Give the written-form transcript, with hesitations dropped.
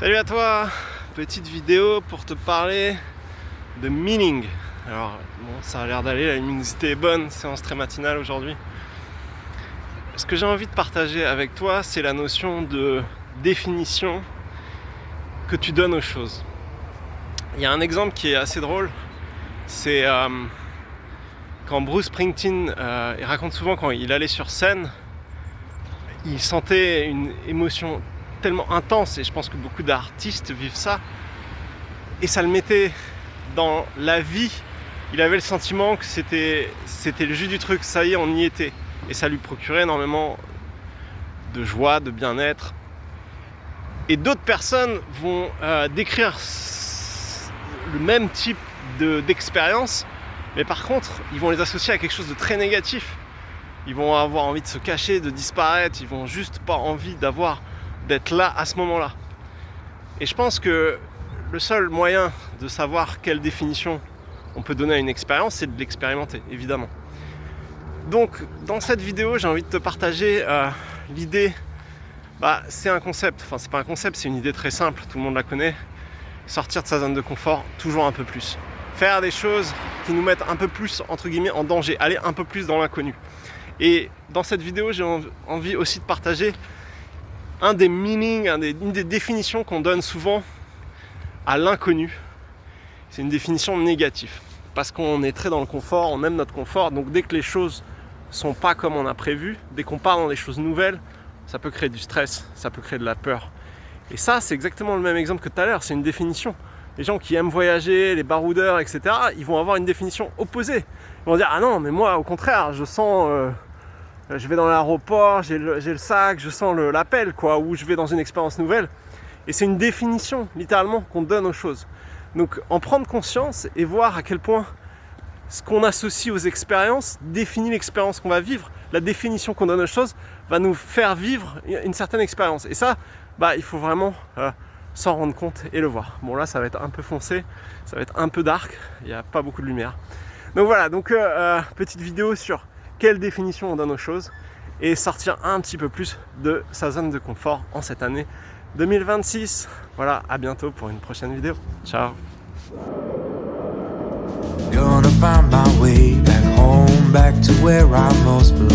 Salut à toi, petite vidéo pour te parler de meaning. Alors bon, ça a l'air d'aller, la luminosité est bonne, séance très matinale aujourd'hui. Ce que j'ai envie de partager avec toi, c'est la notion de définition que tu donnes aux choses. Il y a un exemple qui est assez drôle, c'est quand Bruce Springsteen, il raconte souvent quand il allait sur scène, il sentait une émotion tellement intense, et je pense que beaucoup d'artistes vivent ça, et ça le mettait dans la vie. Il avait le sentiment que c'était le jus du truc, ça y est, on y était, et ça lui procurait énormément de joie, de bien-être. Et d'autres personnes vont décrire le même type d'expérience, mais par contre ils vont les associer à quelque chose de très négatif. Ils vont avoir envie de se cacher, de disparaître, ils vont juste pas envie d'être là à ce moment-là. Et je pense que le seul moyen de savoir quelle définition on peut donner à une expérience, c'est de l'expérimenter, évidemment. Donc, dans cette vidéo, j'ai envie de te partager l'idée. C'est un concept, enfin c'est pas un concept, c'est une idée très simple, tout le monde la connaît. Sortir de sa zone de confort, toujours un peu plus. Faire des choses qui nous mettent un peu plus, entre guillemets, en danger, aller un peu plus dans l'inconnu. Et dans cette vidéo, j'ai envie aussi de partager un des meanings, une des définitions qu'on donne souvent à l'inconnu. C'est une définition négative. Parce qu'on est très dans le confort, on aime notre confort. Donc dès que les choses sont pas comme on a prévu, dès qu'on part dans des choses nouvelles, ça peut créer du stress, ça peut créer de la peur. Et ça, c'est exactement le même exemple que tout à l'heure, c'est une définition. Les gens qui aiment voyager, les baroudeurs, etc., ils vont avoir une définition opposée. Ils vont dire « Ah non, mais moi, au contraire, je sens... je vais dans l'aéroport, j'ai le sac, je sens l'appel, quoi, ou je vais dans une expérience nouvelle. » Et c'est une définition, littéralement, qu'on donne aux choses. Donc, en prendre conscience et voir à quel point ce qu'on associe aux expériences définit l'expérience qu'on va vivre. La définition qu'on donne aux choses va nous faire vivre une certaine expérience. Et ça, il faut vraiment s'en rendre compte et le voir. Bon, là, ça va être un peu foncé, ça va être un peu dark, il n'y a pas beaucoup de lumière. Donc voilà, petite vidéo sur quelle définition on donne aux choses et sortir un petit peu plus de sa zone de confort en cette année 2026. Voilà, à bientôt pour une prochaine vidéo. Ciao. Gonna find my way back home, back to where I most belong.